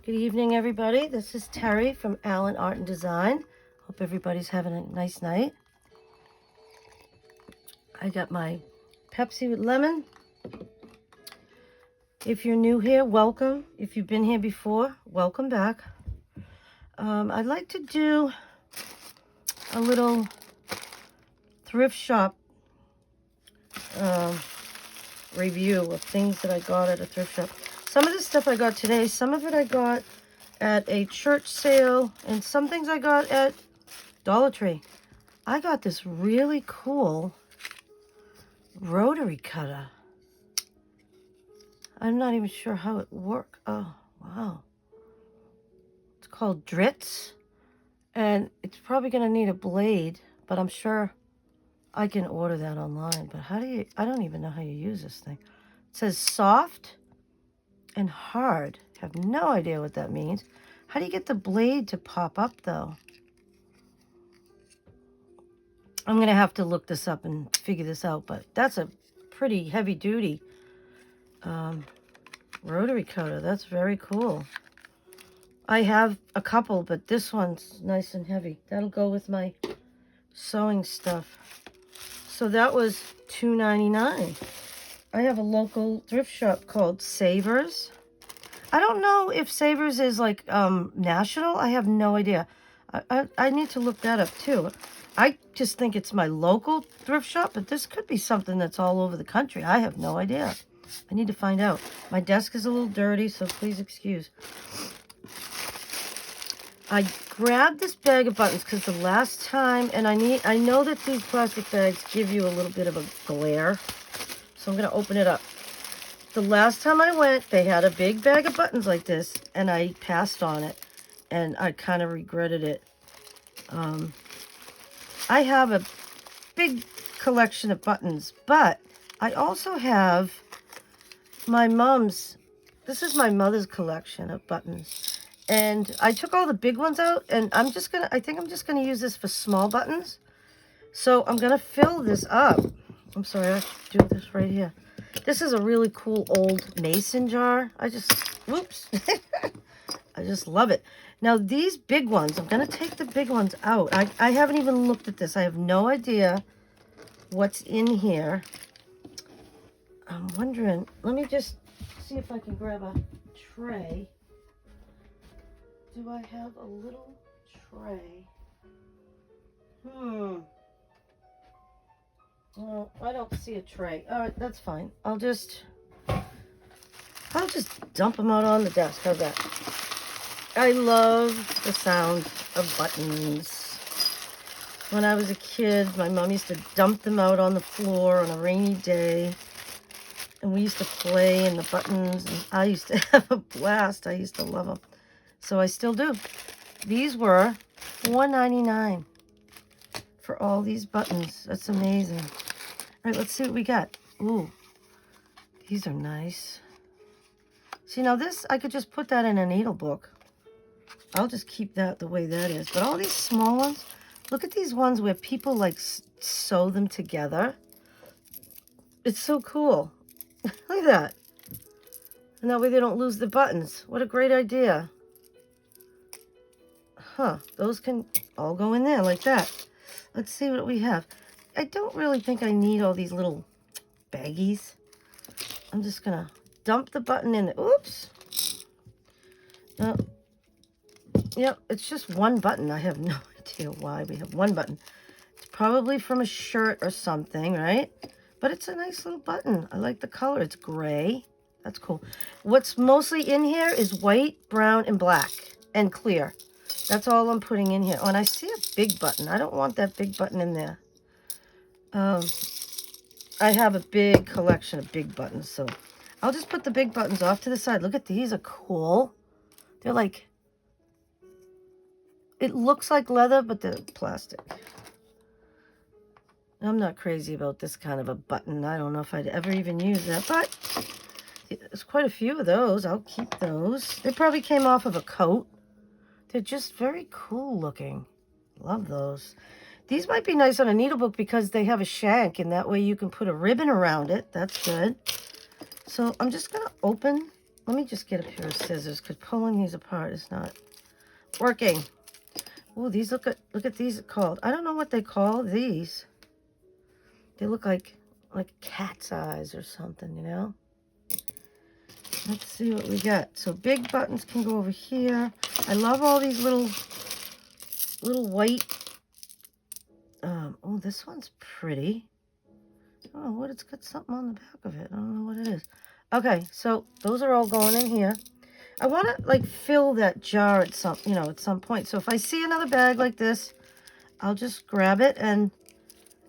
Good evening, everybody. This is Terry from Allen Art and Design. Hope everybody's having a nice night. I got my Pepsi with lemon. If you're new here, welcome. If you've been here before, welcome back. I'd like to do a little thrift shop review of things that I got at a thrift shop. Some of this stuff I got today, some of it I got at a church sale, and some things I got at Dollar Tree. I got this really cool rotary cutter. I'm not even sure how it works. Oh, wow. It's called Dritz, and it's probably going to need a blade, but I'm sure I can order that online. But I don't even know how you use this thing. It says soft and hard. Have no idea what that means. How do you get the blade to pop up, though? I'm going to have to look this up and figure this out, but that's a pretty heavy-duty rotary cutter. That's very cool. I have a couple, but this one's nice and heavy. That'll go with my sewing stuff. So that was $2.99. I have a local thrift shop called Savers. I don't know if Savers is like national. I have no idea. I need to look that up too. I just think it's my local thrift shop, but this could be something that's all over the country. I have no idea. I need to find out. My desk is a little dirty, so please excuse. I grabbed this bag of buttons because the last time, and I know that these plastic bags give you a little bit of a glare, so I'm going to open it up. The last time I went, they had a big bag of buttons like this, and I passed on it, and I kind of regretted it. I have a big collection of buttons, but I also have my mom's. This is my mother's collection of buttons, and I took all the big ones out, and I think I'm just gonna use this for small buttons. So I'm gonna fill this up. I'm sorry, I have to do this right here. This is a really cool old mason jar. Whoops. I just love it. Now these big ones, I'm going to take the big ones out. I haven't even looked at this. I have no idea what's in here. I'm wondering, let me just see if I can grab a tray. Do I have a little tray? Well, I don't see a tray. All right, that's fine. I'll just dump them out on the desk. How's that? I love the sound of buttons. When I was a kid, my mom used to dump them out on the floor on a rainy day, and we used to play in the buttons, and I used to have a blast. I used to love them. So I still do. These were $4.99 for all these buttons. That's amazing. All right, let's see what we got. Ooh, these are nice. See, now this, I could just put that in a needle book. I'll just keep that the way that is. But all these small ones, look at these ones where people like sew them together. It's so cool. Look at that. And that way they don't lose the buttons. What a great idea. Huh, those can all go in there like that. Let's see what we have. I don't really think I need all these little baggies. I'm just going to dump the button in. Oops. Yep, it's just one button. I have no idea why we have one button. It's probably from a shirt or something, right? But it's a nice little button. I like the color. It's gray. That's cool. What's mostly in here is white, brown, and black, and clear. That's all I'm putting in here. Oh, and I see a big button. I don't want that big button in there. I have a big collection of big buttons, so I'll just put the big buttons off to the side. Look at these, are cool. They're like, it looks like leather, but they're plastic. I'm not crazy about this kind of a button. I don't know if I'd ever even use that, but there's quite a few of those. I'll keep those. They probably came off of a coat. They're just very cool looking. Love those. These might be nice on a needlebook because they have a shank, and that way you can put a ribbon around it. That's good. So I'm just going to open let me just get a pair of scissors because pulling these apart is not working. Oh, these look at these called. I don't know what they call these. They look like cat's eyes or something, you know? Let's see what we got. So big buttons can go over here. I love all these little white. Oh, this one's pretty. I don't know what, it's got something on the back of it. I don't know what it is. Okay, so those are all going in here. I want to like fill that jar at some point. So if I see another bag like this, I'll just grab it and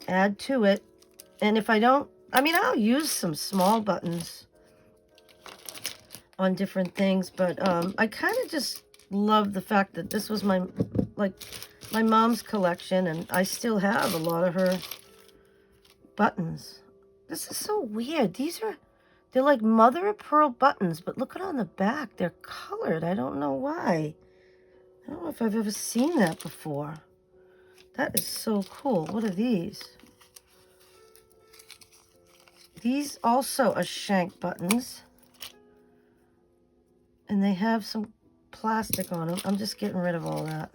add to it. And if I don't, I mean, I'll use some small buttons on different things, but I kind of just love the fact that this was my mom's collection, and I still have a lot of her buttons. This is so weird. They're like mother of pearl buttons, but look at on the back. They're colored. I don't know why. I don't know if I've ever seen that before. That is so cool. What are these? These also are shank buttons. And they have some plastic on them. I'm just getting rid of all that.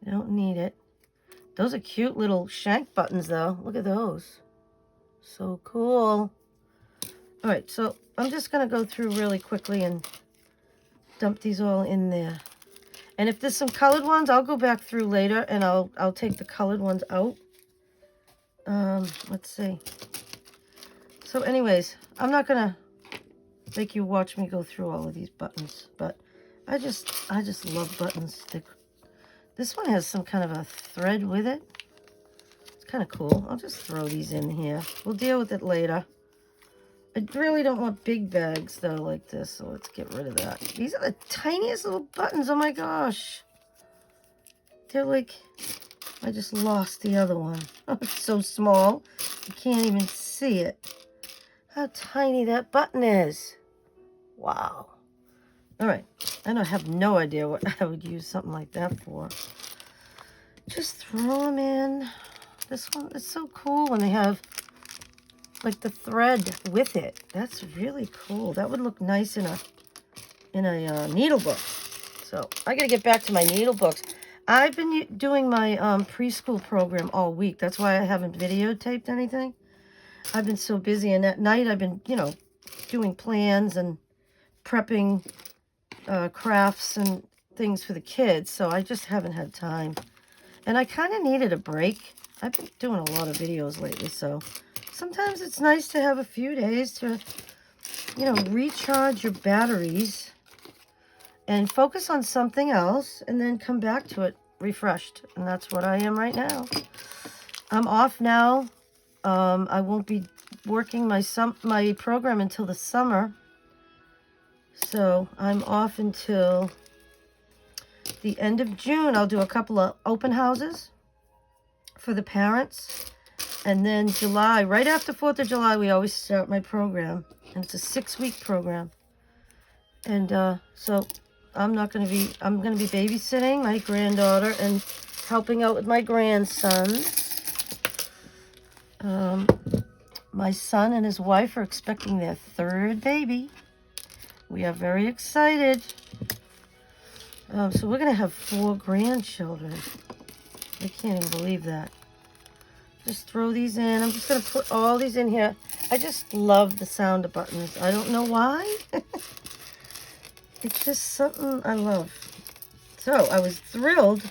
I don't need it. Those are cute little shank buttons, though. Look at those. So cool. All right, so I'm just going to go through really quickly and dump these all in there. And if there's some colored ones, I'll go back through later and I'll take the colored ones out. Let's see. So anyways, I'm not going to make you watch me go through all of these buttons, but I just love buttons. This one has some kind of a thread with it. It's kind of cool. I'll just throw these in here. We'll deal with it later. I really don't want big bags, though, like this, so let's get rid of that. These are the tiniest little buttons. Oh, my gosh. They're like... I just lost the other one. Oh, it's so small. You can't even see it. How tiny that button is. Wow. All right. I have no idea what I would use something like that for. Just throw them in. This one is so cool when they have... like the thread with it. That's really cool. That would look nice in a needle book. So I gotta get back to my needle books. I've been doing my preschool program all week. That's why I haven't videotaped anything. I've been so busy, and at night I've been, doing plans and prepping crafts and things for the kids. So I just haven't had time. And I kind of needed a break. I've been doing a lot of videos lately, so sometimes it's nice to have a few days to, recharge your batteries and focus on something else and then come back to it refreshed. And that's what I am right now. I'm off now. I won't be working my program until the summer. So I'm off until the end of June. I'll do a couple of open houses for the parents. And then July, right after 4th of July, we always start my program. And it's a 6-week program. And so I'm going to be babysitting my granddaughter and helping out with my grandsons. My son and his wife are expecting their 3rd baby. We are very excited. So we're going to have 4 grandchildren. I can't even believe that. Just throw these in. I'm just going to put all these in here. I just love the sound of buttons. I don't know why. It's just something I love. So I was thrilled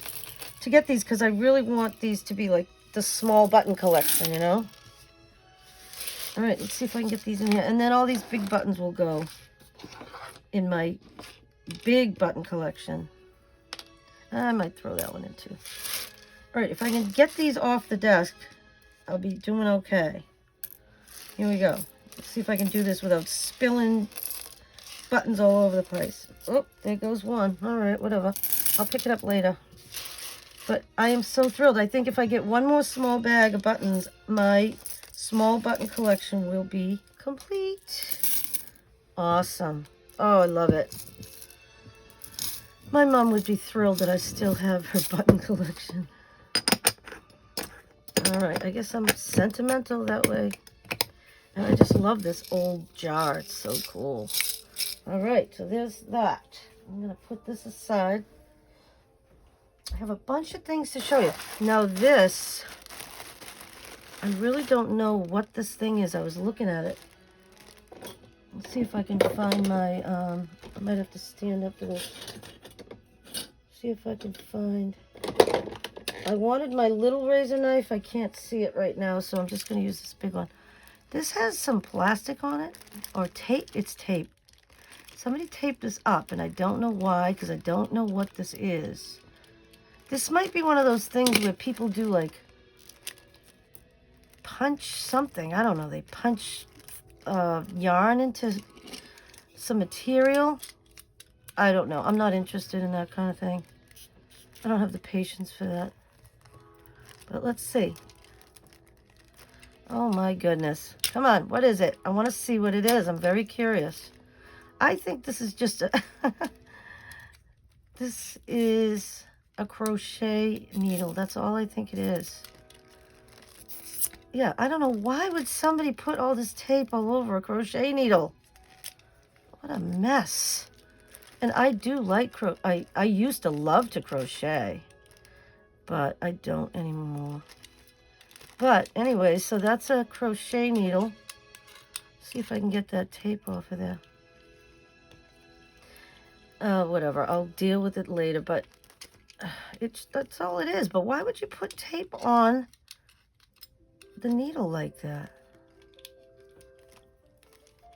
to get these because I really want these to be like the small button collection, All right, let's see if I can get these in here. And then all these big buttons will go in my big button collection. I might throw that one in too. All right, if I can get these off the desk, I'll be doing okay. Here we go. Let's see if I can do this without spilling buttons all over the place. Oh, there goes one. All right, whatever. I'll pick it up later. But I am so thrilled. I think if I get one more small bag of buttons, my small button collection will be complete. Awesome. Oh, I love it. My mom would be thrilled that I still have her button collection. All right, I guess I'm sentimental that way. And I just love this old jar. It's so cool. All right, so there's that. I'm going to put this aside. I have a bunch of things to show you. Now this, I really don't know what this thing is. I was looking at it. Let's see if I can find my, I might have to stand up to this. See if I can find, I wanted my little razor knife. I can't see it right now, so I'm just going to use this big one. This has some plastic on it, or tape. It's tape. Somebody taped this up, and I don't know why, because I don't know what this is. This might be one of those things where people do, like, punch something. I don't know. They punch yarn into some material. I don't know. I'm not interested in that kind of thing. I don't have the patience for that. But let's see. Oh, my goodness. Come on. What is it? I want to see what it is. I'm very curious. I think this is just a... This is a crochet needle. That's all I think it is. Yeah, I don't know. Why would somebody put all this tape all over a crochet needle? What a mess. And I do like I used to love to crochet, but I don't anymore. But anyway, so that's a crochet needle. See if I can get that tape off of there. Whatever, I'll deal with it later, but that's all it is. But why would you put tape on the needle like that?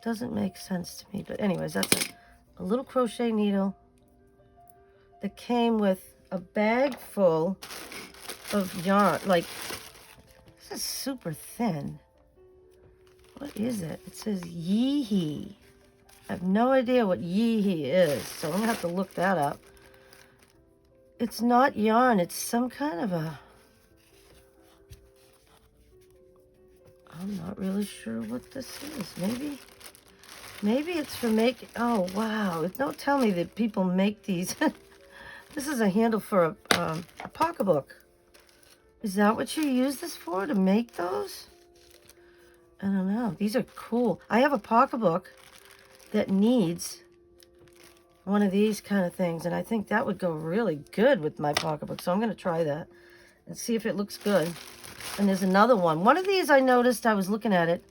Doesn't make sense to me. But anyways, that's a little crochet needle that came with a bag full of yarn. Like, this is super thin. What is it? It says yee-hee. I have no idea what yee-hee is, so I'm going to have to look that up. It's not yarn. It's some kind of a... I'm not really sure what this is. Maybe it's for making... Oh, wow. Don't tell me that people make these. This is a handle for a pocketbook. Is that what you use this for, to make those? I don't know. These are cool. I have a pocketbook that needs one of these kind of things, and I think that would go really good with my pocketbook. So I'm going to try that and see if it looks good. And there's another one. One of these I noticed, I was looking at it.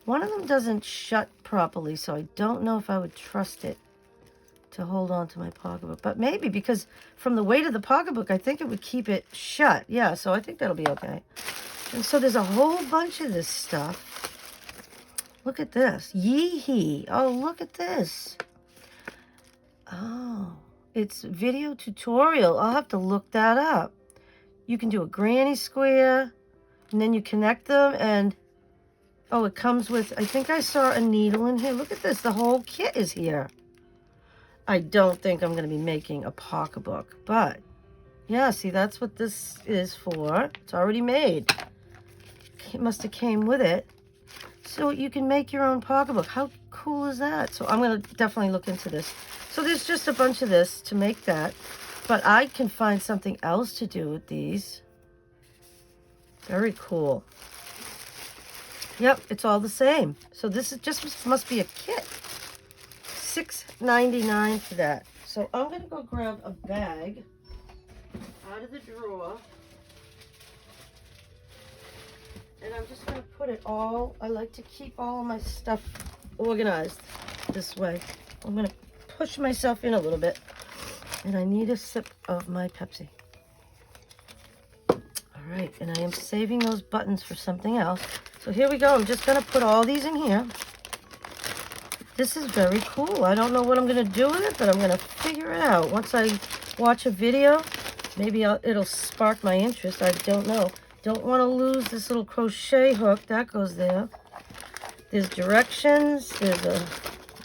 One of them doesn't shut properly, so I don't know if I would trust it to hold on to my pocketbook. But maybe, because from the weight of the pocketbook, I think it would keep it shut. Yeah, so I think that'll be okay. And so there's a whole bunch of this stuff. Look at this. Yee-hee. Oh, look at this. Oh, it's video tutorial. I'll have to look that up. You can do a granny square, and then you connect them, and oh, it comes with, I think I saw a needle in here. Look at this. The whole kit is here. I don't think I'm going to be making a pocketbook, but yeah, see, that's what this is for. It's already made. It must have came with it. So you can make your own pocketbook. How cool is that? So I'm going to definitely look into this. So there's just a bunch of this to make that. But I can find something else to do with these. Very cool. Yep, it's all the same. So this is just must be a kit. $6.99 for that. So I'm going to go grab a bag out of the drawer. And I'm just going to put it all, I like to keep all of my stuff organized this way. I'm going to push myself in a little bit. And I need a sip of my Pepsi. All right, and I am saving those buttons for something else. So here we go. I'm just going to put all these in here. This is very cool. I don't know what I'm going to do with it, but I'm going to figure it out. Once I watch a video, maybe it'll spark my interest. I don't know. Don't want to lose this little crochet hook. That goes there. There's directions. There's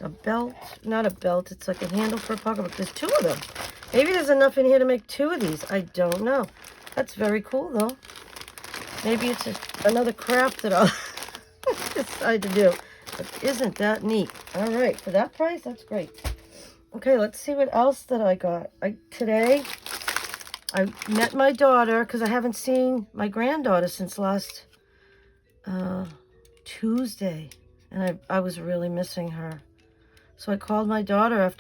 a belt. Not a belt. It's like a handle for a pocketbook. There's two of them. Maybe there's enough in here to make two of these. I don't know. That's very cool, though. Maybe it's another craft that I'll decide to do. But isn't that neat? All right. For that price, that's great. Okay, let's see what else that I got. Today, I met my daughter because I haven't seen my granddaughter since last Tuesday. And I was really missing her. So I called my daughter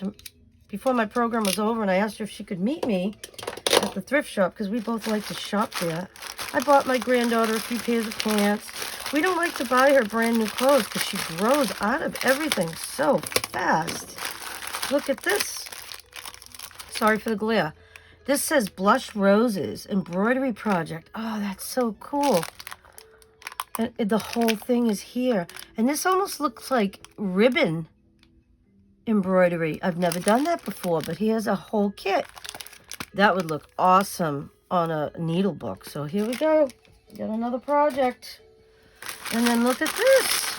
before my program was over, and I asked her if she could meet me at the thrift shop because we both like to shop there. I bought my granddaughter a few pairs of pants. We don't like to buy her brand new clothes because she grows out of everything so fast. Look at this. Sorry for the glare. This says Blush Roses Embroidery Project. Oh, that's so cool. And the whole thing is here. And this almost looks like ribbon embroidery. I've never done that before, but here's a whole kit. That would look awesome on a needle book. So here we go. Got another project. And then look at this.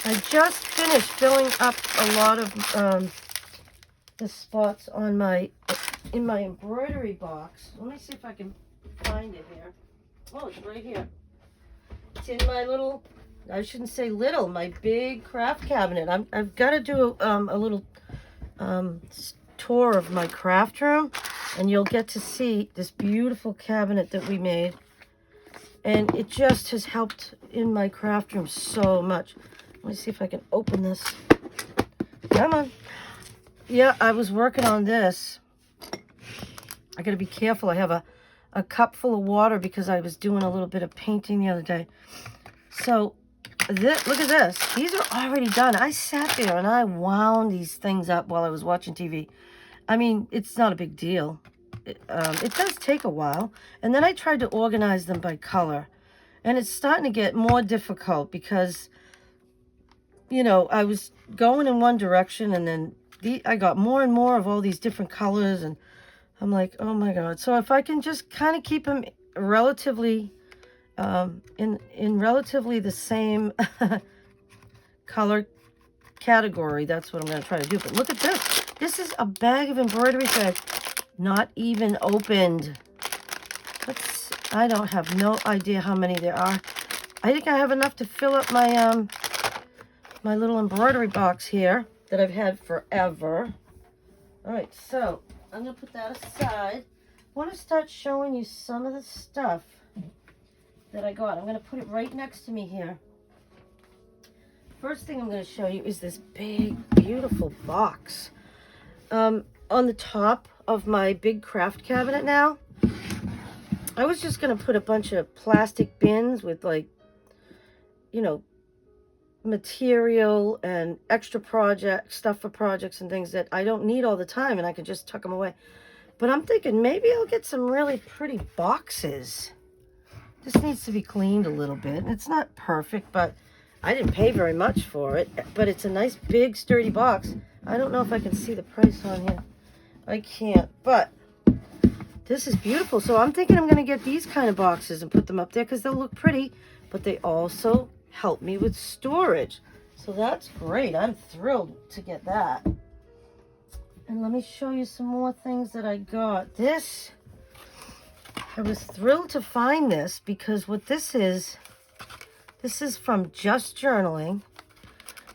I just finished filling up a lot of the spots on in my embroidery box. Let me see if I can find it here. Oh, it's right here. It's in my little, I shouldn't say little, my big craft cabinet. I've got to do a little tour of my craft room, and you'll get to see this beautiful cabinet that we made. And it just has helped in my craft room so much. Let me see if I can open this. Come on. Yeah, I was working on this. I got to be careful. I have a cup full of water because I was doing a little bit of painting the other day. So, look at this. These are already done. I sat there and I wound these things up while I was watching TV. I mean, it's not a big deal. It does take a while. And then I tried to organize them by color. And it's starting to get more difficult because, you know, I was going in one direction and then I got more and more of all these different colors, and I'm like, oh my God. So if I can just kind of keep them relatively, in relatively the same color category, that's what I'm going to try to do. But look at this. This is a bag of embroidery thread, not even opened. I don't have no idea how many there are. I think I have enough to fill up my, my little embroidery box here that I've had forever. All right, so I'm going to put that aside. I want to start showing you some of the stuff that I got. I'm going to put it right next to me here. First thing I'm going to show you is this big, beautiful box. On the top of my big craft cabinet now, I was just going to put a bunch of plastic bins with, like, you know, material and extra stuff for projects and things that I don't need all the time, and I can just tuck them away. But I'm thinking maybe I'll get some really pretty boxes. This needs to be cleaned a little bit. It's not perfect, but I didn't pay very much for it. But it's a nice big sturdy box. I don't know if I can see the price on here. I can't, but this is beautiful. So I'm thinking I'm going to get these kind of boxes and put them up there because they'll look pretty, but they also help me with storage. So that's great. I'm thrilled to get that. And let me show you some more things that I got. I was thrilled to find this because what this is from Just Journaling.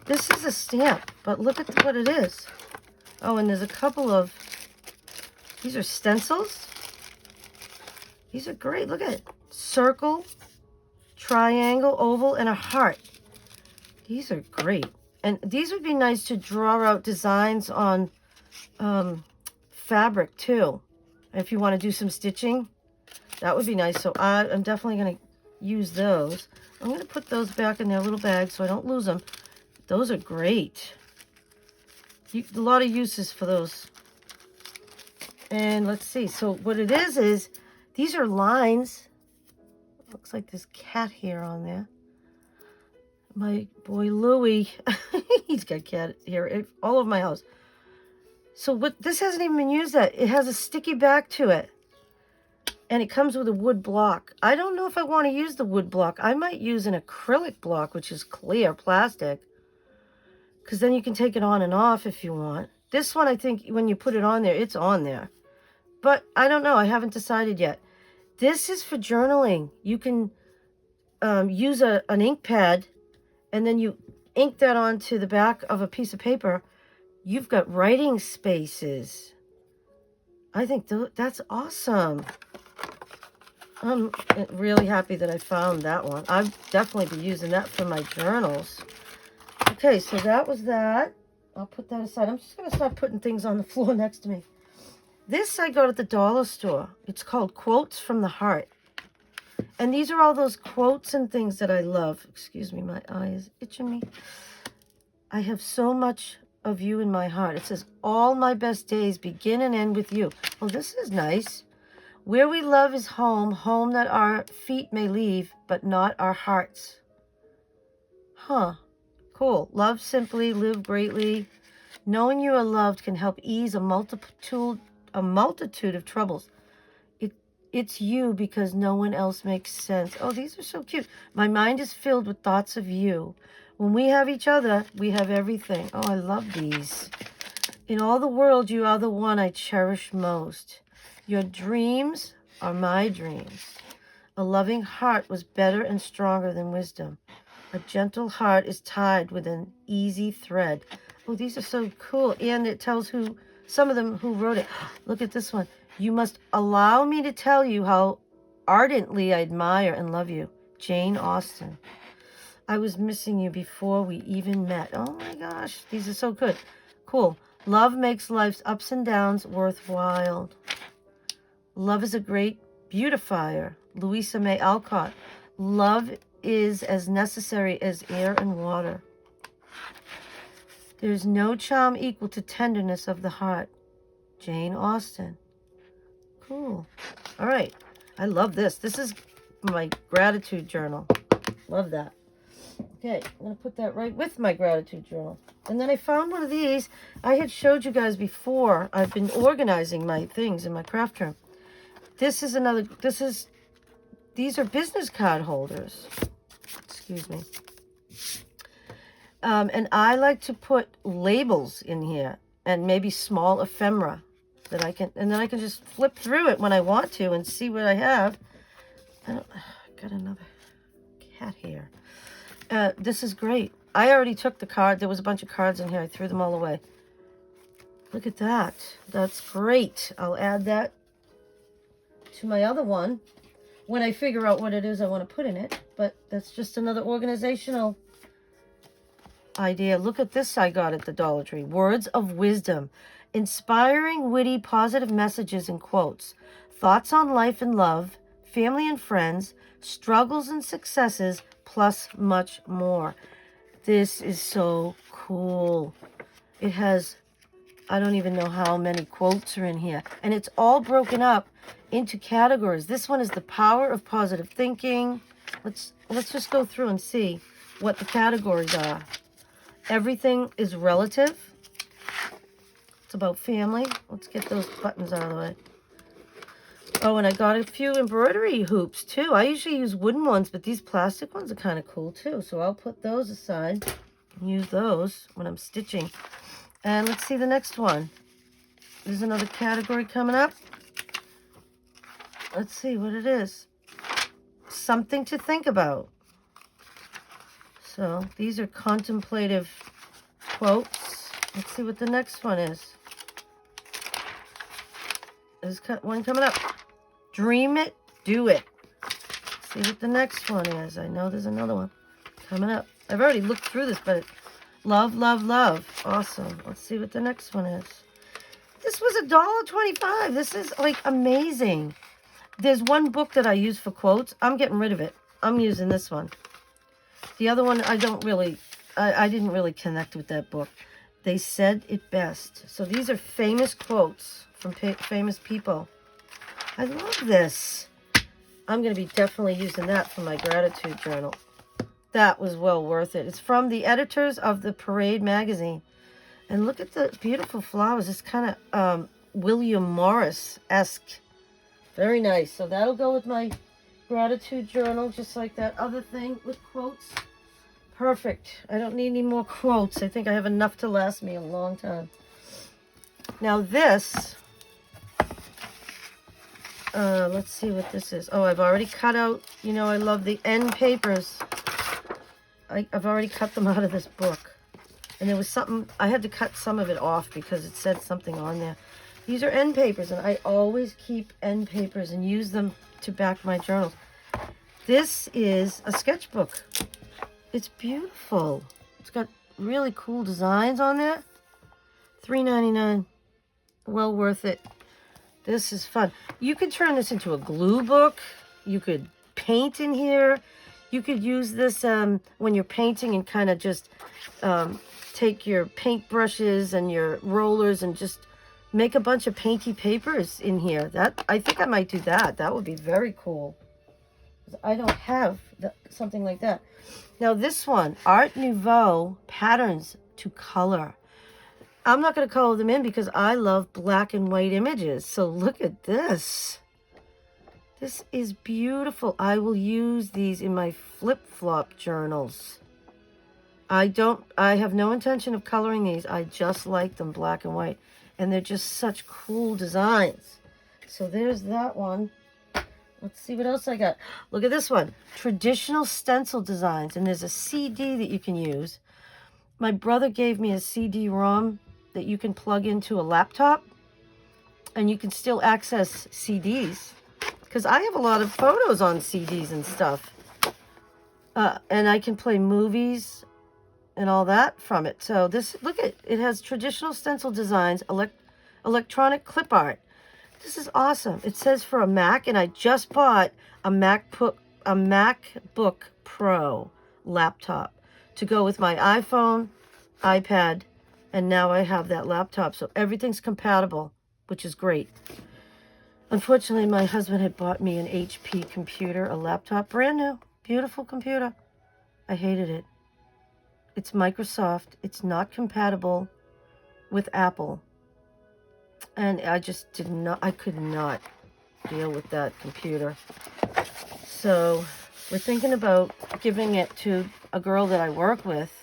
This is a stamp, but look at what it is. Oh, and there's a couple of, these are stencils. These are great. Look at it. Circle, triangle, oval, and a heart. These are great. And these would be nice to draw out designs on fabric too. If you want to do some stitching, that would be nice. So I'm definitely going to use those. I'm going to put those back in their little bag so I don't lose them. Those are great. A lot of uses for those. And let's see. So what it is these are lines. Looks like there's cat hair on there. My boy Louie, he's got cat hair all over my house. So what? This hasn't even been used yet. It has a sticky back to it. And it comes with a wood block. I don't know if I want to use the wood block. I might use an acrylic block, which is clear plastic. Because then you can take it on and off if you want. This one, I think, when you put it on there, it's on there. But I don't know. I haven't decided yet. This is for journaling. You can use an ink pad, and then you ink that onto the back of a piece of paper. You've got writing spaces. I think that's awesome. I'm really happy that I found that one. I'll definitely be using that for my journals. Okay, so that was that. I'll put that aside. I'm just going to start putting things on the floor next to me. This I got at the dollar store. It's called Quotes from the Heart. And these are all those quotes and things that I love. Excuse me, my eye is itching me. I have so much of you in my heart. It says, all my best days begin and end with you. Well, this is nice. Where we love is home, home that our feet may leave, but not our hearts. Huh. Cool. Love simply, live greatly. Knowing you are loved can help ease a multitude of troubles. It's you because no one else makes sense. Oh, these are so cute. My mind is filled with thoughts of you. When we have each other, we have everything. Oh, I love these. In all the world, you are the one I cherish most. Your dreams are my dreams. A loving heart was better and stronger than wisdom. A gentle heart is tied with an easy thread. Oh, these are so cool. And it tells some of them who wrote it. Look at this one. You must allow me to tell you how ardently I admire and love you. Jane Austen. I was missing you before we even met. Oh my gosh, these are so good. Cool. Love makes life's ups and downs worthwhile. Love is a great beautifier. Louisa May Alcott. Love is as necessary as air and water. There's no charm equal to tenderness of the heart. Jane Austen. Cool. All right. I love this. This is my gratitude journal. Love that. Okay, I'm going to put that right with my gratitude journal. And then I found one of these. I had showed you guys before. I've been organizing my things in my craft room. These are business card holders. Excuse me. And I like to put labels in here and maybe small ephemera that I can, and then I can just flip through it when I want to and see what I have. I got another cat here. This is great. I already took the card. There was a bunch of cards in here. I threw them all away. Look at that. That's great. I'll add that to my other one when I figure out what it is I want to put in it. But that's just another organizational idea. Look at this I got at the Dollar Tree. Words of wisdom. Inspiring, witty, positive messages and quotes. Thoughts on life and love, family and friends, struggles and successes, plus much more. This is so cool. It has, I don't even know how many quotes are in here. And it's all broken up into categories. This one is the power of positive thinking. Let's just go through and see what the categories are. Everything is relative. It's about family. Let's get those buttons out of the way. Oh, and I got a few embroidery hoops, too. I usually use wooden ones, but these plastic ones are kind of cool, too. So I'll put those aside and use those when I'm stitching. And let's see the next one. There's another category coming up. Let's see what it is. Something to think about. So these are contemplative quotes. Let's see what the next one is. There's one coming up. Dream it, do it. See what the next one is. I know there's another one coming up. I've already looked through this, but love, love, love. Awesome. Let's see what the next one is. This was $1.25. This is like amazing. There's one book that I use for quotes. I'm getting rid of it. I'm using this one. The other one, I didn't really connect with that book. They said it best. So these are famous quotes from famous people. I love this. I'm going to be definitely using that for my gratitude journal. That was well worth it. It's from the editors of the Parade magazine. And look at the beautiful flowers. It's kind of William Morris-esque. Very nice. So that'll go with my gratitude journal, just like that other thing with quotes. Perfect. I don't need any more quotes. I think I have enough to last me a long time. Now this, let's see what this is. Oh, I've already cut out, you know, I love the end papers. I've already cut them out of this book. And there was something, I had to cut some of it off because it said something on there. These are end papers, and I always keep end papers and use them to back my journals. This is a sketchbook. It's beautiful. It's got really cool designs on there. $3.99. Well worth it. This is fun. You could turn this into a glue book. You could paint in here. You could use this when you're painting and kind of just take your paint brushes and your rollers and just make a bunch of painty papers in here. I think I might do that. That would be very cool. I don't have something like that. Now this one, Art Nouveau Patterns to Color. I'm not going to color them in because I love black and white images. So look at this. This is beautiful. I will use these in my flip-flop journals. I have no intention of coloring these. I just like them black and white. And they're just such cool designs. So there's that one. Let's see what else I got. Look at this one. Traditional stencil designs. And there's a CD that you can use. My brother gave me a CD-ROM that you can plug into a laptop. And you can still access CDs. Because I have a lot of photos on CDs and stuff. And I can play movies and all that from it. So this, look at it, has traditional stencil designs, electronic clip art. This is awesome. It says for a Mac, and I just bought a MacBook Pro laptop to go with my iPhone, iPad, and now I have that laptop. So everything's compatible, which is great. Unfortunately, my husband had bought me an HP computer, a laptop, brand new, beautiful computer. I hated it. It's Microsoft. It's not compatible with Apple. And I just I could not deal with that computer. So we're thinking about giving it to a girl that I work with,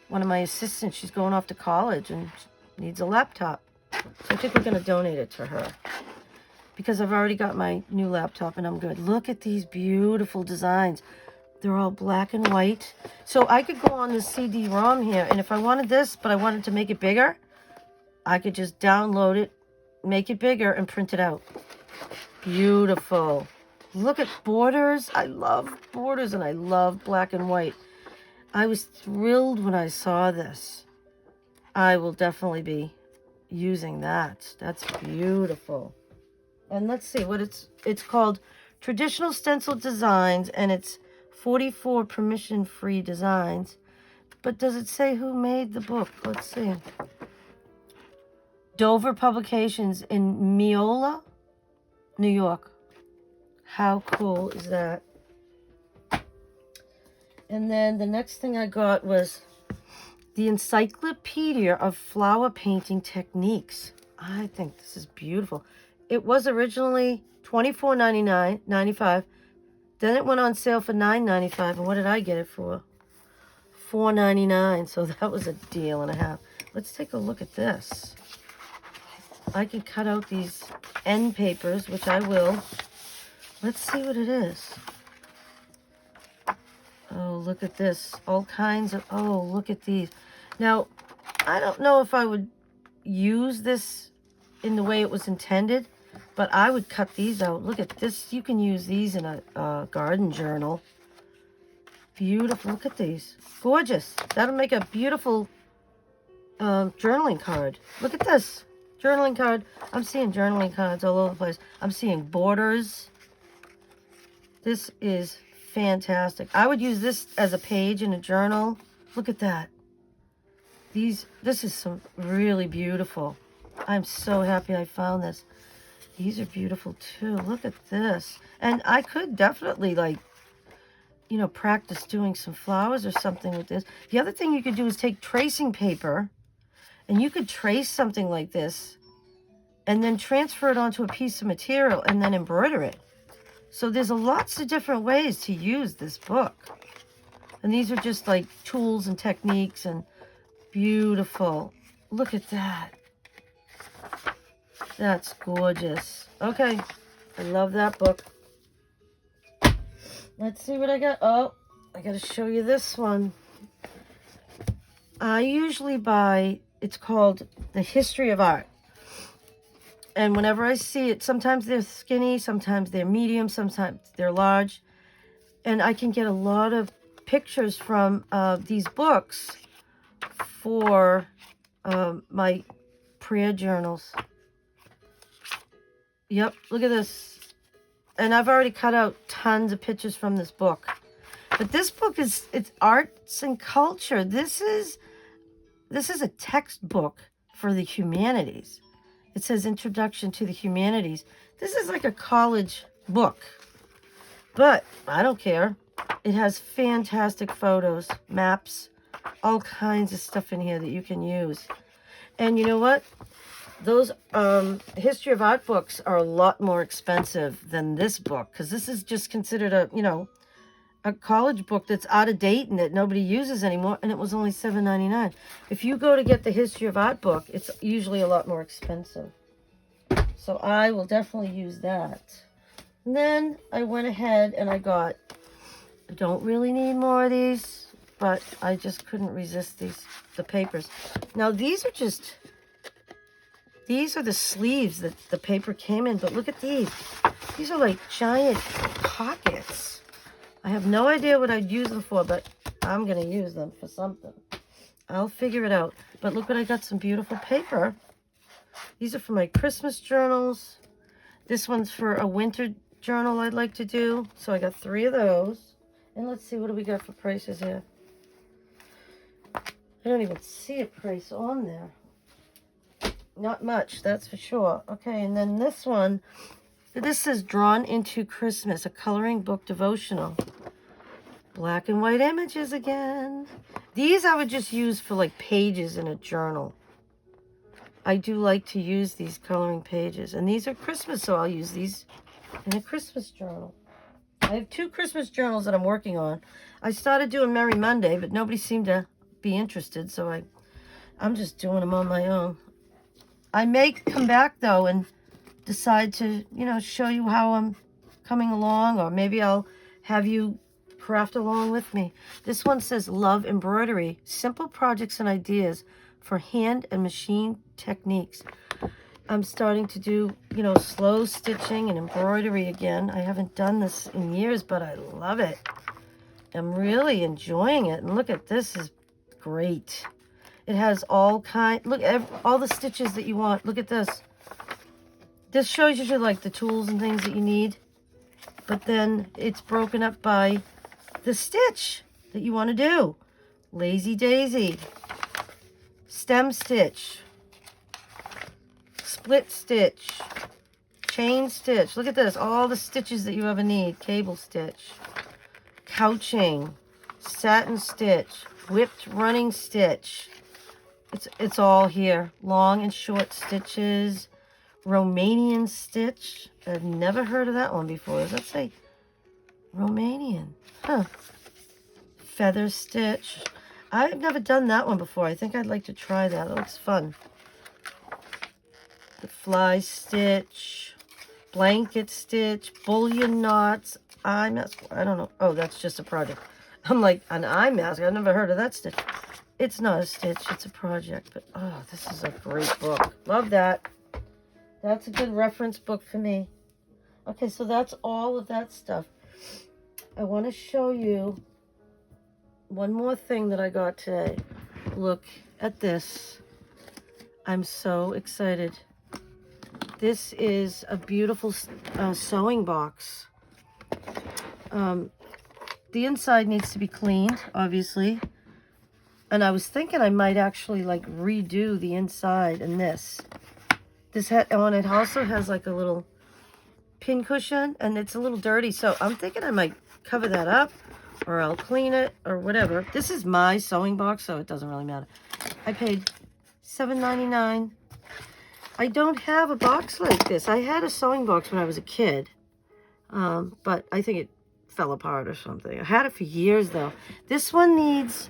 one of my assistants. She's going off to college and needs a laptop. So I think we're going to donate it to her. Because I've already got my new laptop and I'm good. Look at these beautiful designs. They're all black and white. So I could go on the CD-ROM here, and if I wanted this, but I wanted to make it bigger, I could just download it, make it bigger, and print it out. Beautiful. Look at borders. I love borders, and I love black and white. I was thrilled when I saw this. I will definitely be using that. That's beautiful. And let's see what it's called. Traditional Stencil Designs, and it's 44 permission-free designs. But does it say who made the book? Let's see. Dover Publications in Meola, New York. How cool is that? And then the next thing I got was the Encyclopedia of Flower Painting Techniques. I think this is beautiful. It was originally $24.95. Then it went on sale for $9.95. And what did I get it for? $4.99. So that was a deal and a half. Let's take a look at this. I can cut out these end papers, which I will. Let's see what it is. Oh, look at this. All kinds of, oh, look at these. Now, I don't know if I would use this in the way it was intended, but I would cut these out. Look at this. You can use these in a garden journal. Beautiful. Look at these. Gorgeous. That'll make a beautiful journaling card. Look at this. Journaling card. I'm seeing journaling cards all over the place. I'm seeing borders. This is fantastic. I would use this as a page in a journal. Look at that. This is some really beautiful. I'm so happy I found this. These are beautiful too. Look at this. And I could definitely, like, you know, practice doing some flowers or something with this. The other thing you could do is take tracing paper, and you could trace something like this and then transfer it onto a piece of material and then embroider it. So there's lots of different ways to use this book. And these are just like tools and techniques, and beautiful. Look at that. That's gorgeous. Okay, I love that book. Let's see what I got. Oh, I got to show you this one. I usually buy, it's called The History of Art. And whenever I see it, sometimes they're skinny, sometimes they're medium, sometimes they're large. And I can get a lot of pictures from these books for my prayer journals. Yep, look at this. And I've already cut out tons of pictures from this book. But this book it's arts and culture. This is a textbook for the humanities. It says Introduction to the Humanities. This is like a college book. But I don't care. It has fantastic photos, maps, all kinds of stuff in here that you can use. And you know what? Those history of art books are a lot more expensive than this book, because this is just considered a college book that's out of date and that nobody uses anymore, and it was only $7.99. If you go to get the history of art book, it's usually a lot more expensive. So I will definitely use that. And then I went ahead and I don't really need more of these, but I just couldn't resist the papers. Now these are the sleeves that the paper came in, but look at these. These are like giant pockets. I have no idea what I'd use them for, but I'm going to use them for something. I'll figure it out. But look what I got, some beautiful paper. These are for my Christmas journals. This one's for a winter journal I'd like to do. So I got 3 of those. And let's see, what do we got for prices here? I don't even see a price on there. Not much, that's for sure. Okay, and then this one, this says Drawn into Christmas, a coloring book devotional. Black and white images again. These I would just use for like pages in a journal. I do like to use these coloring pages. And these are Christmas, so I'll use these in a Christmas journal. I have 2 Christmas journals that I'm working on. I started doing Merry Monday, but nobody seemed to be interested, so I'm just doing them on my own. I may come back, though, and decide to, show you how I'm coming along, or maybe I'll have you craft along with me. This one says Love Embroidery, Simple Projects and Ideas for Hand and Machine Techniques. I'm starting to do, slow stitching and embroidery again. I haven't done this in years, but I love it. I'm really enjoying it. And look at this, is great. It has all the stitches that you want. Look at this. This shows you like the tools and things that you need. But then it's broken up by the stitch that you want to do. Lazy daisy. Stem stitch. Split stitch. Chain stitch. Look at this. All the stitches that you ever need. Cable stitch. Couching. Satin stitch. Whipped running stitch. It's all here. Long and short stitches. Romanian stitch. I've never heard of that one before. Does that say Romanian? Huh. Feather stitch. I've never done that one before. I think I'd like to try that. That looks fun. The fly stitch. Blanket stitch. Bullion knots. Eye mask. I don't know. Oh, that's just a project. I'm like, an eye mask. I've never heard of that stitch. It's not a stitch, it's a project, but oh, this is a great book. Love that. That's a good reference book for me. Okay, so that's all of that stuff. I want to show you one more thing that I got today. Look at this. I'm so excited. This is a beautiful sewing box. The inside needs to be cleaned, obviously. And I was thinking I might actually like redo the inside and this. And it also has like a little pin cushion and it's a little dirty. So I'm thinking I might cover that up or I'll clean it or whatever. This is my sewing box, so it doesn't really matter. I paid $7.99. I don't have a box like this. I had a sewing box when I was a kid, but I think it fell apart or something. I had it for years though. This one needs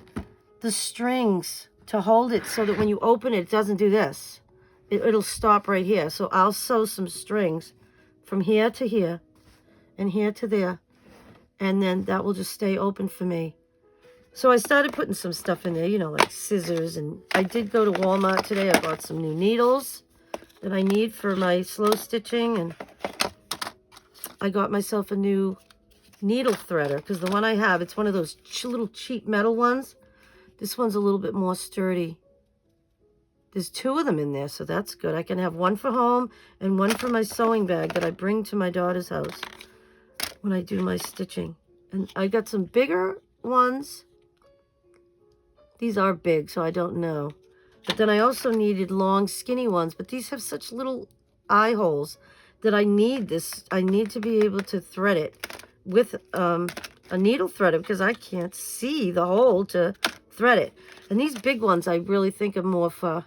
the strings to hold it so that when you open it, it doesn't do this. It'll stop right here. So I'll sew some strings from here to here and here to there. And then that will just stay open for me. So I started putting some stuff in there, like scissors. And I did go to Walmart today. I bought some new needles that I need for my slow stitching. And I got myself a new needle threader because the one I have, it's one of those little cheap metal ones. This one's a little bit more sturdy. There's 2 of them in there, so that's good. I can have one for home and one for my sewing bag that I bring to my daughter's house when I do my stitching. And I got some bigger ones. These are big, so I don't know. But then I also needed long, skinny ones. But these have such little eye holes that I need this. I need to be able to thread it with a needle threader because I can't see the hole to thread it. And these big ones I really think are more for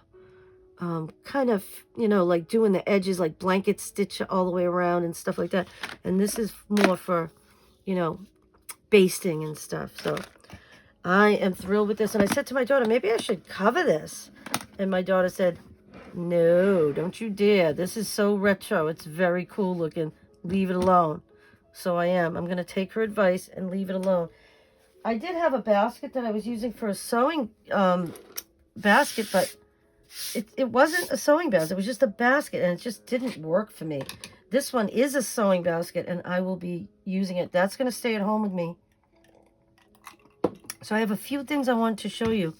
kind of, you know, like doing the edges, like blanket stitch all the way around and stuff like that. And this is more for, you know, basting and stuff. So I am thrilled with this. And I said to my daughter, maybe I should cover this. And my daughter said, no, don't you dare. This is so retro. It's very cool looking. Leave it alone. So I am. I'm going to take her advice and leave it alone. I did have a basket that I was using for a sewing basket, but it wasn't a sewing basket. It was just a basket, and it just didn't work for me. This one is a sewing basket, and I will be using it. That's going to stay at home with me. So I have a few things I wanted to show you.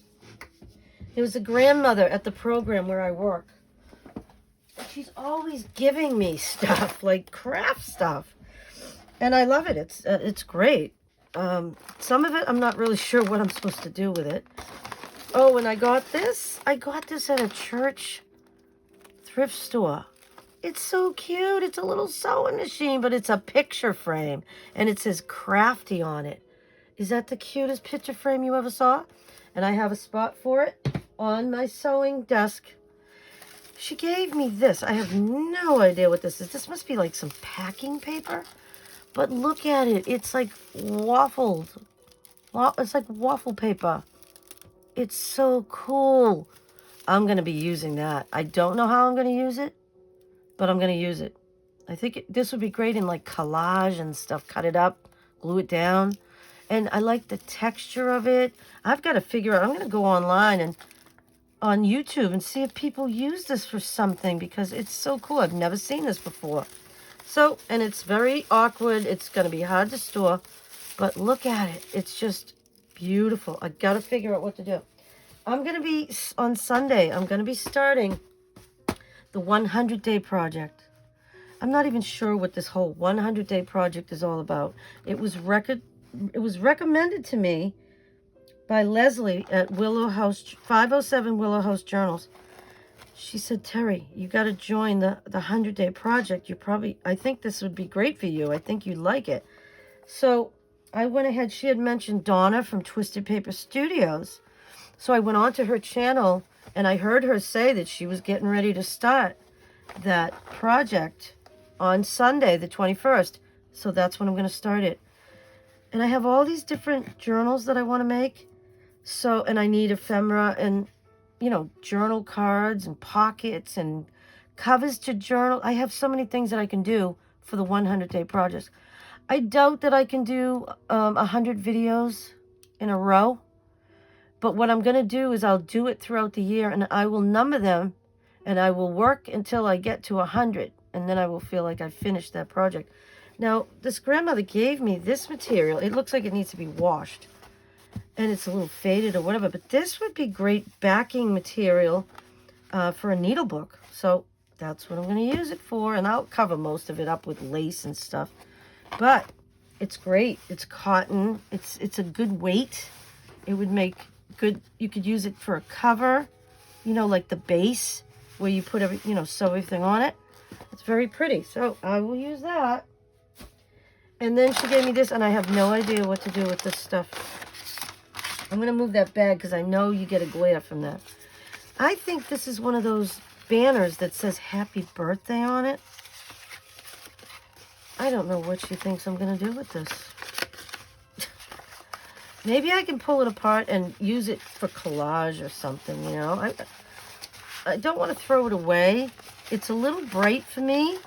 There was a grandmother at the program where I work. She's always giving me stuff, like craft stuff. And I love it. It's great. Some of it, I'm not really sure what I'm supposed to do with it. Oh, and I got this. I got this at a church thrift store. It's so cute. It's a little sewing machine, but it's a picture frame. And it says crafty on it. Is that the cutest picture frame you ever saw? And I have a spot for it on my sewing desk. She gave me this. I have no idea what this is. This must be like some packing paper. But look at it. It's like waffled. It's like waffle paper. It's so cool. I'm going to be using that. I don't know how I'm going to use it, but I'm going to use it. I think this would be great in like collage and stuff. Cut it up, glue it down. And I like the texture of it. I've got to figure out. I'm going to go online and on YouTube and see if people use this for something because it's so cool. I've never seen this before. So, and it's very awkward. It's going to be hard to store, but look at it. It's just beautiful. I got to figure out what to do. I'm going to be, on Sunday, I'm going to be starting the 100-day project. I'm not even sure what this whole 100-day project is all about. It was recommended to me by Leslie at Willow House, 507 Willow House Journals. She said, Terry, you got to join the 100-day project. I think this would be great for you. I think you'd like it. So I went ahead. She had mentioned Donna from Twisted Paper Studios. So I went on to her channel, and I heard her say that she was getting ready to start that project on Sunday, the 21st. So that's when I'm going to start it. And I have all these different journals that I want to make. So, and I need ephemera and, you know, journal cards and pockets and covers to journal. I have so many things that I can do for the 100-day project. I doubt that I can do 100 videos in a row. But what I'm going to do is I'll do it throughout the year, and I will number them, and I will work until I get to 100, and then I will feel like I've finished that project. Now, this grandmother gave me this material. It looks like it needs to be washed, and it's a little faded or whatever, but this would be great backing material for a needle book. So that's what I'm going to use it for, and I'll cover most of it up with lace and stuff. But it's great. It's cotton. It's a good weight. It would make good. You could use it for a cover, you know, like the base where you put every, you know, sew everything on it. It's very pretty. So I will use that. And then she gave me this, and I have no idea what to do with this stuff. I'm going to move that bag because I know you get a glare from that. I think this is one of those banners that says happy birthday on it. I don't know what she thinks I'm going to do with this. Maybe I can pull it apart and use it for collage or something, you know. I don't want to throw it away. It's a little bright for me,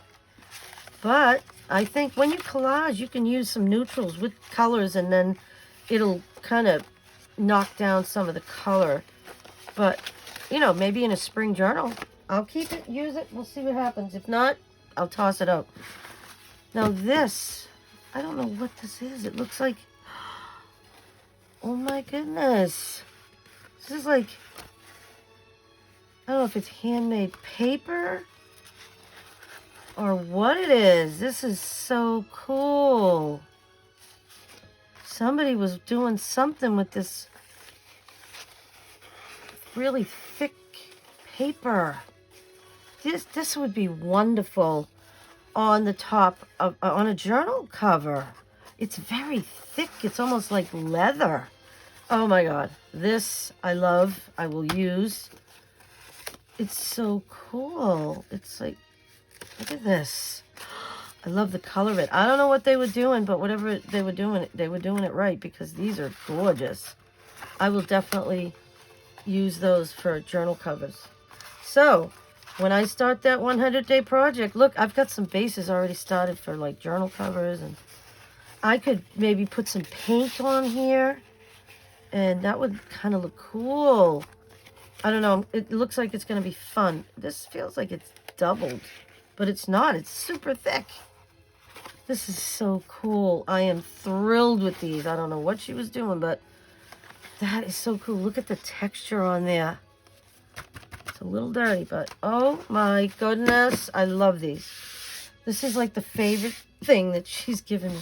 but I think when you collage, you can use some neutrals with colors, and then it'll kind of knock down some of the color. But, you know, maybe in a spring journal, I'll keep it, use it. We'll see what happens. If not, I'll toss it out. Now this, I don't know what this is. It looks like, oh my goodness. This is like, I don't know if it's handmade paper or what it is. This is so cool. Somebody was doing something with this really thick paper. This would be wonderful on the top of on a journal cover. It's very thick. It's almost like leather. Oh my God. This I love. I will use. It's so cool. It's like, look at this. I love the color of it. I don't know what they were doing, but whatever they were doing it right, because these are gorgeous. I will definitely use those for journal covers. So when I start that 100-day project, look, I've got some bases already started for like journal covers, and I could maybe put some paint on here, and that would kind of look cool. I don't know. It looks like it's going to be fun. This feels like it's doubled, but it's not. It's super thick. This is so cool. I am thrilled with these. I don't know what she was doing, but that is so cool. Look at the texture on there. It's a little dirty, but oh my goodness. I love these. This is like the favorite thing that she's given me.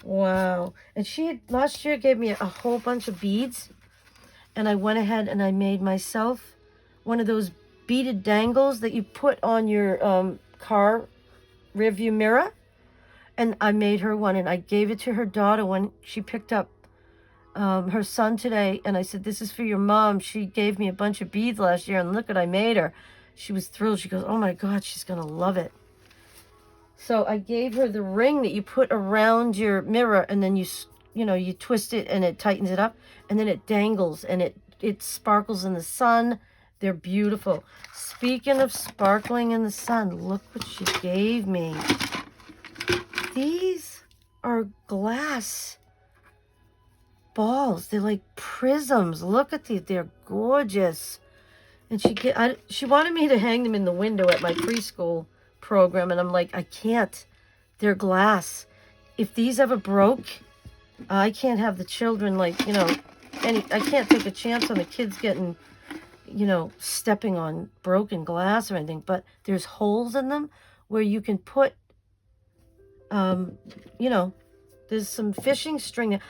Wow. And she had, last year gave me a whole bunch of beads. And I went ahead and I made myself one of those beaded dangles that you put on your car rearview mirror. And I made her one, and I gave it to her daughter when she picked up her son today. And I said, this is for your mom. She gave me a bunch of beads last year, and look what I made her. She was thrilled. She goes, oh my God, she's going to love it. So I gave her the ring that you put around your mirror, and then you twist it and it tightens it up, and then it dangles and it sparkles in the sun. They're beautiful. Speaking of sparkling in the sun, look what she gave me. These are glass balls. They're like prisms. Look at these. They're gorgeous. And she wanted me to hang them in the window at my preschool program, and I'm like, I can't. They're glass. If these ever broke, I can't have the children, like, I can't take a chance on the kids getting, stepping on broken glass or anything. But there's holes in them where you can put, there's some fishing string there.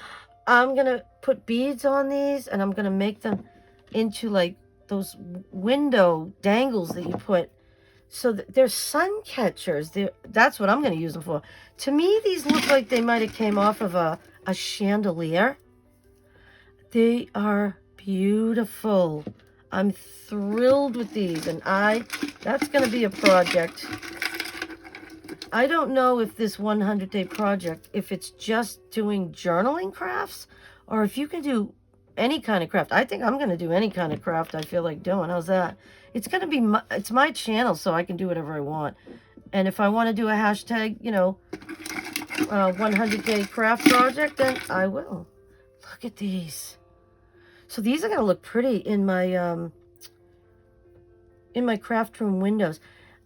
I'm going to put beads on these, and I'm going to make them into like those window dangles that you put. So they're sun catchers. That's what I'm going to use them for. To me, these look like they might have came off of a chandelier. They are beautiful. I'm thrilled with these, and that's going to be a project. I don't know if this 100-day project, if it's just doing journaling crafts, or if you can do any kind of craft. I think I'm going to do any kind of craft I feel like doing. How's that? It's going to be it's my channel, so I can do whatever I want. And if I want to do a hashtag, 100-day craft project, then I will. Look at these. So these are going to look pretty in my craft room windows.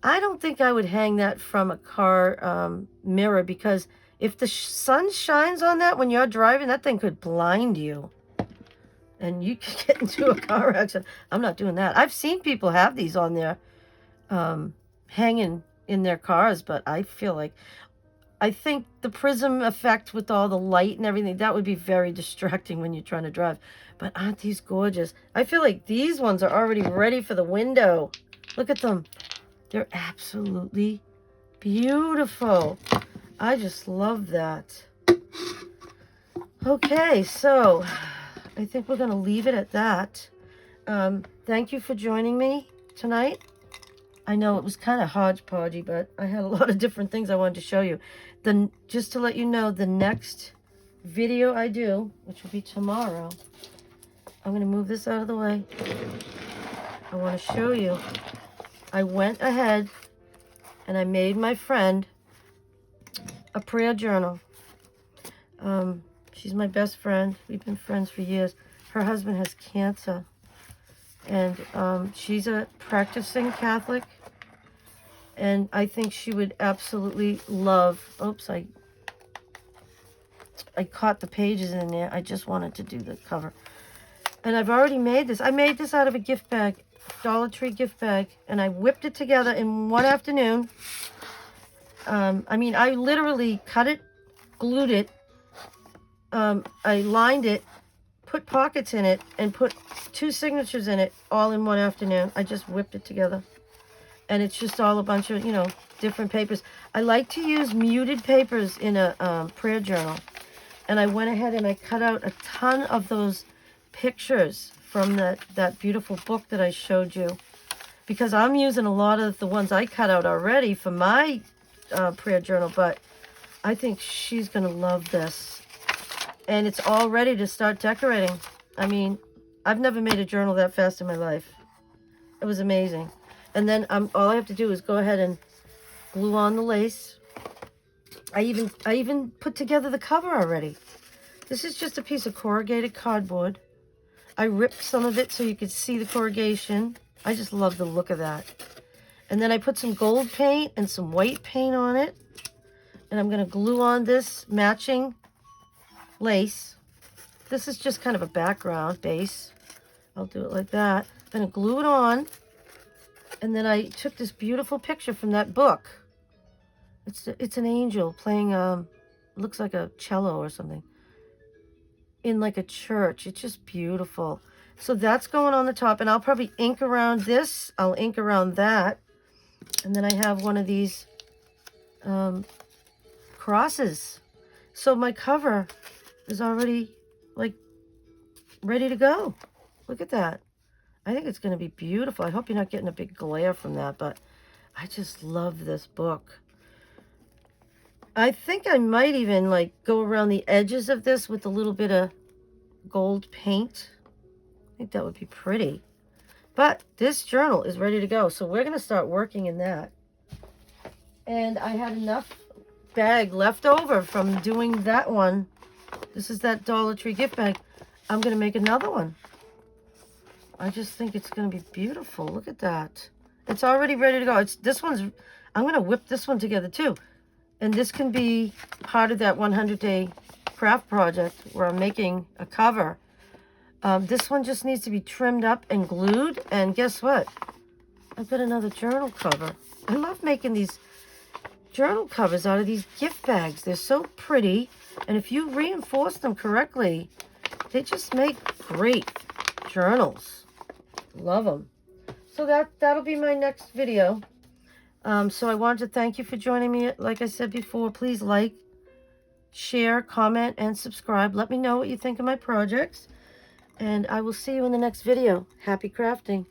I don't think I would hang that from a car mirror, because if the sun shines on that when you're driving, that thing could blind you. And you could get into a car accident. I'm not doing that. I've seen people have these on there hanging in their cars, but I think the prism effect with all the light and everything, that would be very distracting when you're trying to drive. But aren't these gorgeous? I feel like these ones are already ready for the window. Look at them. They're absolutely beautiful. I just love that. Okay, so I think we're going to leave it at that. Thank you for joining me tonight. I know it was kind of hodgepodgey, but I had a lot of different things I wanted to show you. Just to let you know, the next video I do, which will be tomorrow, I'm going to move this out of the way. I want to show you. I went ahead and I made my friend a prayer journal. She's my best friend. We've been friends for years. Her husband has cancer. And she's a practicing Catholic. And I think she would absolutely love... Oops, I caught the pages in there. I just wanted to do the cover. And I've already made this. I made this out of a gift bag, Dollar Tree gift bag, and I whipped it together in one afternoon. I mean, I literally cut it, glued it, I lined it, put pockets in it, and put 2 signatures in it all in one afternoon. I just whipped it together. And it's just all a bunch of, you know, different papers. I like to use muted papers in a prayer journal. And I went ahead and I cut out a ton of those pictures from that beautiful book that I showed you. Because I'm using a lot of the ones I cut out already for my prayer journal. But I think she's going to love this. And it's all ready to start decorating. I mean, I've never made a journal that fast in my life. It was amazing. And then all I have to do is go ahead and glue on the lace. I even put together the cover already. This is just a piece of corrugated cardboard. I ripped some of it so you could see the corrugation. I just love the look of that. And then I put some gold paint and some white paint on it. And I'm going to glue on this matching lace. This is just kind of a background base. I'll do it like that. I'm going to glue it on. And then I took this beautiful picture from that book. It's an angel playing, looks like a cello or something, in like a church. It's just beautiful. So that's going on the top, and I'll probably ink around this. I'll ink around that. And then I have one of these crosses. So my cover is already like ready to go. Look at that. I think it's going to be beautiful. I hope you're not getting a big glare from that, but I just love this book. I think I might even like go around the edges of this with a little bit of gold paint. I think that would be pretty. But this journal is ready to go, so we're going to start working in that. And I had enough bag left over from doing that one. This is that Dollar Tree gift bag. I'm going to make another one. I just think it's going to be beautiful. Look at that. It's already ready to go. I'm going to whip this one together too. And this can be part of that 100-day craft project where I'm making a cover. This one just needs to be trimmed up and glued. And guess what? I've got another journal cover. I love making these journal covers out of these gift bags. They're so pretty. And if you reinforce them correctly, they just make great journals. Love them. So that'll be my next video. So I wanted to thank you for joining me. Like I said before, please like, share, comment, and subscribe. Let me know what you think of my projects. And I will see you in the next video. Happy crafting.